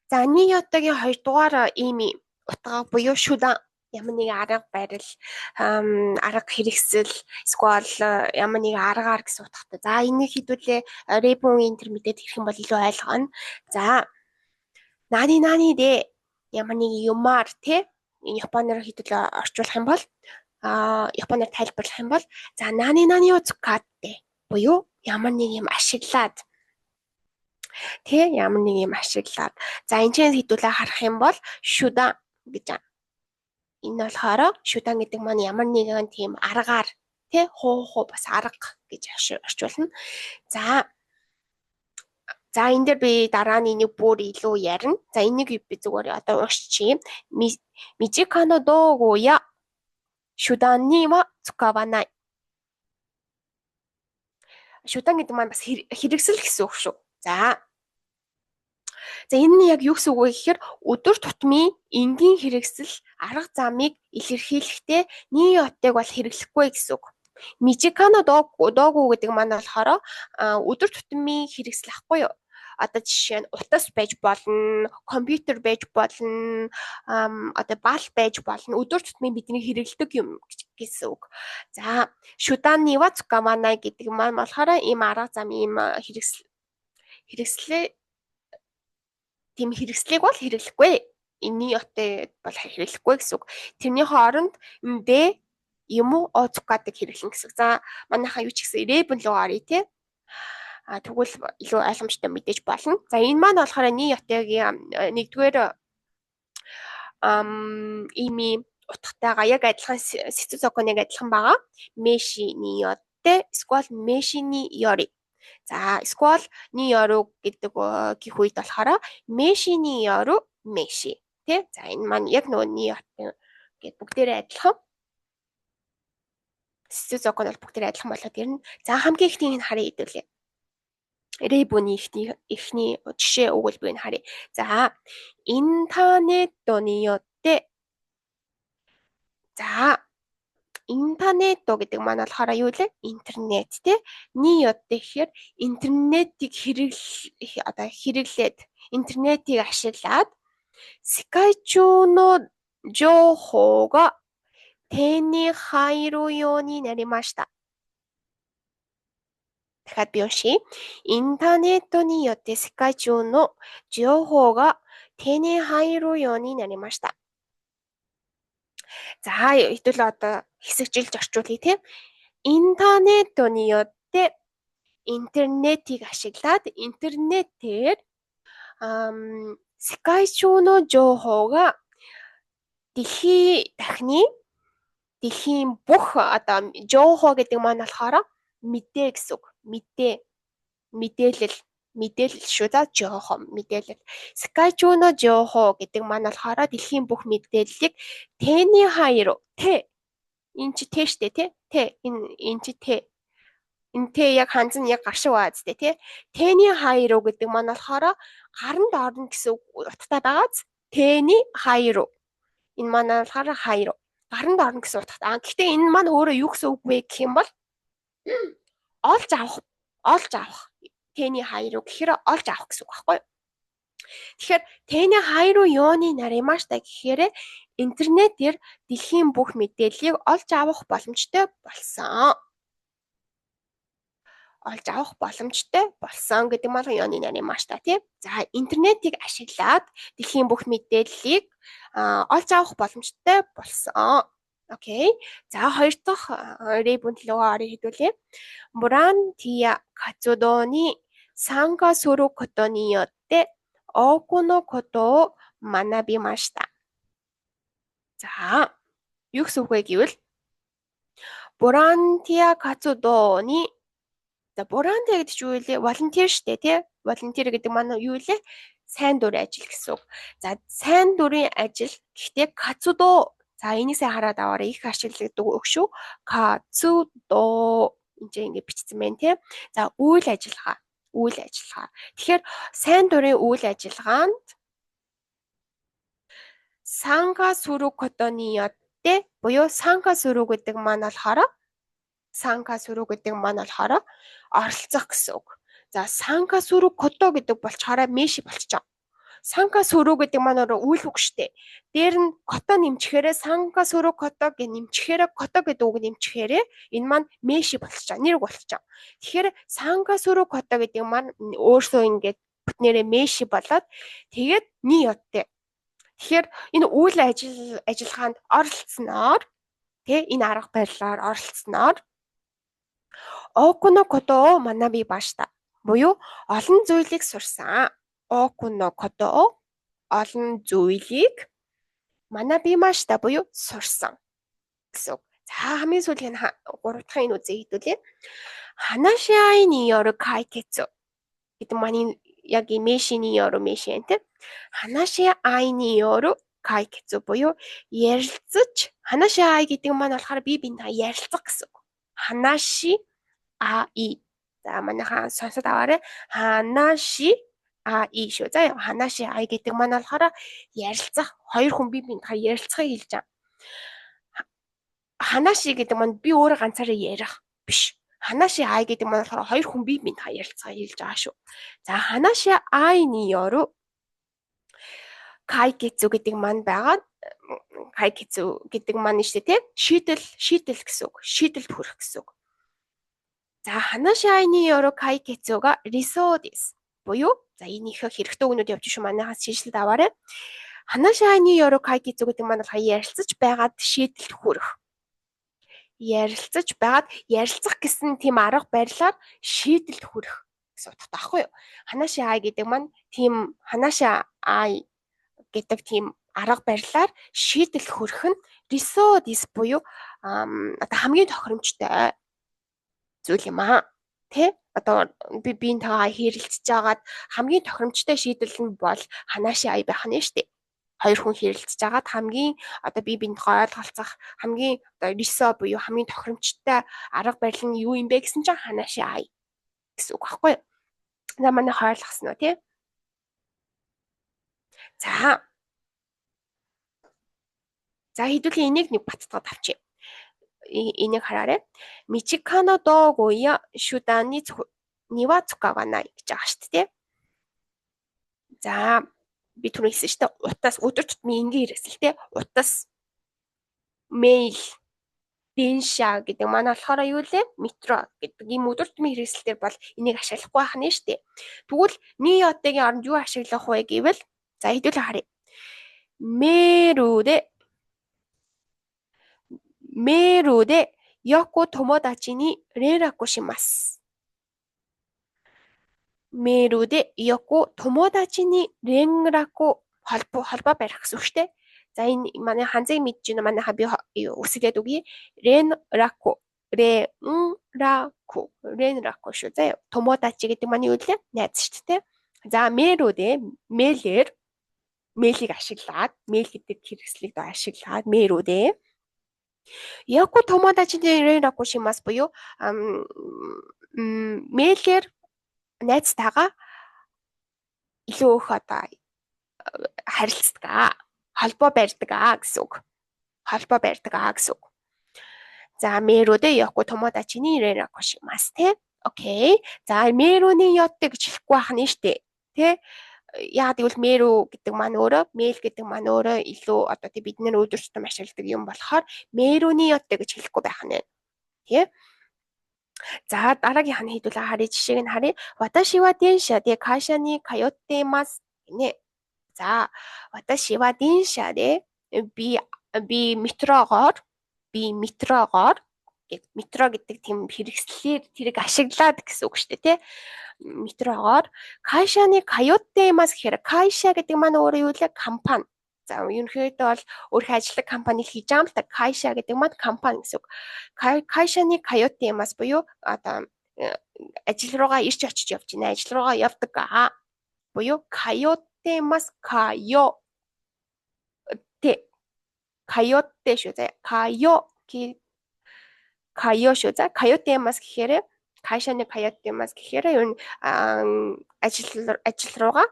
За Ниотогийн хоёрдугаар ими утга буюу шүдэн ямар нэг арга барил арга хэрэгсэл эсвэл ямар нэг аргаар гэсэн утгатай. За энийг хэдүүлээ ребун энэ төр мэдээд ирэх юм бол илүү ойлгоно. За наани дэ ямар нэг юмар тий японоор хэдүүлээ орчуулах юм бол японоор тайлбарлах юм бол за наани о цукатте буюу ямар нэг юм ашиглаад тий ямар нэг юм ашиглаад за энэ ч хэдүүлээ харах юм бол шүдэн гэж энэ болохоор шүдэн гэдэг маань ямар нэгэн тийм аргаар тий хуу бас арга гэж орчуулна. За энэ дээр би дараа нь энийг бүр илүү ярина. За энийг би зүгээр одоо уншчихъя. Мижикано доогу я шүдэн ни ва цукаванай. Шүдэн гэдэг маань бас хэрэгсэл гэсэн үг шүү. За энэ нь яг юу гэсэн үг вэ гэхээр өдөр тутмын энгийн хэрэгсэл арга замыг илэрхийлэхдээ ниотыг бол хэрэглэхгүй гэсэн үг. Мижикано доогу гэдэг маань болохоор өдөр тутмын хэрэгсэл ахгүй юу? Одоо жишээ нь утас байж болно, компьютер байж болно, одоо бал байж болно. Өдөр тутмын бидний хэрэглэдэг юм гэсэн үг. За шүдэн ни ва цукаванай гэдэг маань болохоор ийм арга зам ийм хэрэгслийг бол хэрэглэхгүй. Энэний оттой бол хэрэглэхгүй гэсэн үг. Тэрний хооронд дэ юм уу оцукадаг хэрэглэн гэсэн. За манайхаа юу ч гэсэн ребен руу оръё тий. Тэгвэл илүү ойлгомжтой мэдээж болно. За энэ маань болохоор ни отогийн нэгдүгээр ими утгатайгаа яг адилхан сэцүү адилхан байгаа. Меши ни отте эсвэл меши ни йори. За эсвэл ни йору гэдэг гэх үед болохоор меши ни йору меши тий. За энэ маань яг нөгөө ни отте гэдэг бүгдээрээ адилхан. Сэцүү зокон бол бүгдээрээ адилхан болоод ирнэ. За хамгийн ихний энэ харъя хэдүүлээ. Ребуний ихний жишээ өгүүлбэрийг харъя. За интернетони йотте. За интернето гэдэг маань болохоор юу вэ? Интернет тий. Ни йотте гэхээр интернетийг хэрэглээд интернетийг ашиглаад секайчуно жохо га тэни хайру ёуни наримашта. дахиад би уншия. Интернеттоによって世界中の情報が手に入るようになりました. За хэдүүл одоо хэсэгжилж орчуулъя тийм. Интернеттоによってинтернетийг ашиглаад интернетээр世界中の情報がдэлхийн бүх одоо жохо гэдэг маань болохоор мэдээ гэсэн үг. Мэдээлэл шүү да жохо мэдээлэл. Скайчуно жохо гэдэг маань болохоор дэлхийн бүх мэдээллийг тэний хайруу тэ энэ чи тэ штэ тэ энэ чи тэ энэ тэ яг ханз нь яг гашиг байгаа зү тэ тэний хайруу гэдэг маань болохоор гаранд орно гэсэн утгатай байгааз тэний хайруу энэ маань болохоор хайруу гаранд орно гэсэн утгатай. Гэхдээ энэ маань өөрөө юу гэсэн үг вэ гэх юм бол олж авах тэний хайруу гэхээр олж авах гэсэн үг байхгүй юу? Тэгэхээр тэний хайруу ёоны наримашта гэхээр интернетээр дэлхийн бүх мэдээллийг олж авах боломжтой болсон. Олж авах боломжтой болсон гэдэг маань ёоны наримашта тийм. За интернетийг ашиглаад дэлхийн бүх мэдээллийг олж авах боломжтой болсон. Окей. За хоёр дахь ребунд руу орё хэдүүлээ. Бурантия кацудони санка суру кото ни йотте оку но кото о манабимашта. За юу гэсэн үг вэ гэвэл бурантия кацудони бурантия гэдэг чинь юу вэ? Волонтер штэ тий. Волонтер гэдэг маань юу вэ? Сайн дурын ажил гэсэн үг. За сайн дурын ажил гэхдээ кацудо за энийсээ хараад аваарай их ашиглагддаг үг шүү. Кацудо энэ ингэ бичсэн байна тий. За үйл ажиллагаа. Тэгэхээр сайн дурын үйл ажиллагаанд санка сүрү котони йотте буюу санка сүрү гэдэг маань болохоор оролцох гэсэн үг. За санка сүрү кото гэдэг болчоороо меши болчихоо. Санка сүрүү гэдэг маань үйл үг штэ. Дээр нь кото нэмчихээрээ санка сүрүү кото гэж нэмчихээрээ кото гэдэг үг нэмчихээрээ энэ маань мэши болчихоо. Нэрэг болчихоо. Тэгэхээр санка сүрүү кото гэдэг маань өөрсөө ингээд бүтнээрээ мэши болоод тэгээд ни яттэй. Тэгэхээр энэ үйл ажиллагаанд оролцсноор энэ арга барилаар оролцсноор окуно кото манаби башта буюу олон зүйлийг сурсан. Окуно кото олон зүйлийг манабимашта буюу сурсан гэсэн үг. За хамгийн сүүлийн 3 дахь энэ үзье хэдүүлээ. Ханашиай ни ёру кайкетсу гэдэг маань яг имэшини ёру мэшин тэ. Ханашиай ни ёру кайкетсу буюу ярилцаж, ханашиай гэдэг маань болохоор би бинтаа ярилцах гэсэн үг. Ханаши аи. За манайхаа сонсоод аваарай. Ханаши аи шүү. За ханаши аи гэдэг маань болохоор ярилцах, хоёр хүн бие биенийхээ ярилцахыг хэлж байгаа. Ханаши гэдэг маань би өөрөө ганцаараа ярих биш. Ханаши аи гэдэг маань болохоор хоёр хүн бие биенийхээ ярилцахыг хэлж байгаа шүү. За ханаши аи ни ёру кайкетсу гэдэг маань байгаа. Кайкетсу гэдэг маань шүү дээ, шийдэл гэсэн үг. Шийдэлд хүрэх гэсэн үг. За ханаши аи ни ёру кайкетсуга рисо дес. Буюу за энийхээ хэрэгтэй өгнүүд явж шүү манайхаас шийдэлд аваарай. Ханаши аи ни ёру кайкетсу гэдэг маань болохоор ярилцаж байгаад шийдэлд хүрэх. Ярилцаж байгаад ярилцах гэсэн тийм арга барилаар шийдэлд хүрэх гэсэн утгатай байхгүй юу? Ханаши аи гэдэг маань тийм ханаши аи гэдэг тийм арга барилаар шийдэлд хүрэх нь рисо дис буюу одоо хамгийн тохиромжтой зүйл юм аа. Тэ? Одоо би биентэйгээ хэрэлцэж агаад хамгийн тохиромжтой шийдэл нь бол ханаши аи байх нь шүү дээ. Хоёр хүн хэрэлцэж агаад хамгийн одоо би биентэйгээ ойлголцох хамгийн одоо рисо буюу хамгийн тохиромжтой арга барил нь юу юм бэ гэсэн чинь ханаши аи гэсэн үг байхгүй юу? За манай ойлгосон уу тий? За хэдүүлээ энийг нэг баттгаад авчи. Энийг хараарай. Мичикано доогу я шудан ни ва цукаванай гэж байгаа шүү дээ. За би түрүү хэлсэн шүү дээ. Утас өдөр тутмын энгийн хэрэгсэл дээ. Утас, мэйл, денша гэдэг маань болохоор юу лээ? Метро гэдэг ийм өдөр тутмын хэрэгслээр бол энийг ашиглахгүй байх нь шүү дээ. Тэгвэл ни отогийн оронд юу ашиглах вэ гэвэл за хэдүүлээ харъя. Мээруде Йоко томодачи ни ленраку шимасу. Мээруде Йоко томодачи ни ленраку холбоо барих гэсэн үг шүү дээ. За энэ манай ханзыг мэдж байна. Манайха би үсгэлээд үгий. Ленраку шүү. За томодачи гэдэг маань юу вэ? Найз шүү дээ. За мээруде мэйлийг ашиглаад мэйл гэдэг хэрэгслийг ашиглаад мээруде Йоко томодачи ни ленраку шимасу буюу мэйлээр найзтайгаа илүү их одоо харилцдаг, холбоо барьдаг гэсэн үг. Холбоо барьдаг гэсэн үг. За мээруде Йоко томодачи ни ленраку шимасу тэ. Окей. За мээруны йоттэй гэж хэлэхгүй байх нь шүү дээ. Тэ? Яагаад гэвэл мэру гэдэг маань өөрөө мэйл гэдэг маань өөрөө илүү одоо тий бид нэр өдөр тутам ашигладаг юм болохоор мэруны яттай гэж хэлэхгүй байх нь. Тий? За дараагийнх нь хэдүүлээ харъя, жишээг нь харъя. Ваташи ва денша де кайша ни кайотте имасу гинэ. За ваташи ва денша де би метрогоор метро гэдэг тийм хэрэгслээр тэрийг ашиглаад гэсэн үг шүү дээ тий. Метрогоор кайшаны кайотте имас гэхээр кайша гэдэг маань өөрөө юу вэ? Компани. За ерөнхийдөө бол өөрийнхөө ажилладаг компани хийж байгаа юм л та кайша гэдэг маань компани гэсэн үг. Кайшаны кайотте имас буюу одоо ажил руугаа ирж очиж явж байна. Ажил руугаа явдаг буюу кайотте имас кайотте шүү. За кайо шүү. За кайотте имас гэхээр кайшаны кайотте имас гэхээр ер нь ажил руугаа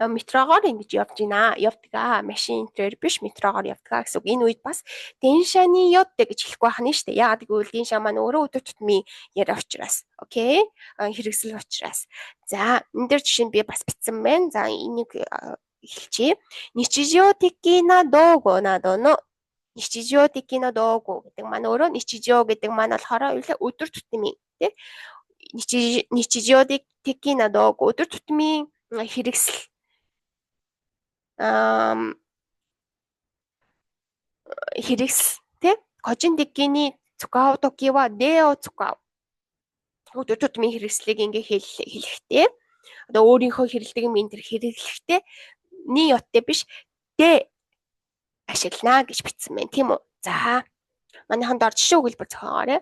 метрогоор ингэж явж байна. Явдгаа. Машин энтрээр биш метрогоор явдгаа гэсэн үг. Энэ үед бас деншаны ёдтэй гэж хэлэхгүй байх нь шүү дээ. Яагаад гэвэл денша маань өөрөө өдөр тутмын яриа учраас. Окей? Хэрэгсэл учраас. За, энэ дээр жишээ нь би бас бичсэн байна. За, энийг эхэлчихье. Ничижио текина доуго надо но ничижио текина доуго гэдэг маань өөрөө ничижио гэдэг маань болохоор өдөр тутмын тий ничижио текина доуго өдөр тутмын хэрэгсэл хэрэгсэл тий кожин текины цукао токива део цукао өдөр тутмын хэрэгслийг ингээ хэлэхдээ одоо өөрийнхөө хэрэглэдэг юм энэ төр хэрэглэхдээ ни яттэй биш дэ ашиглана гэж бичсэн байна тийм үү. За манайхан дор жишээ өгүүлбэр зохиогоорой.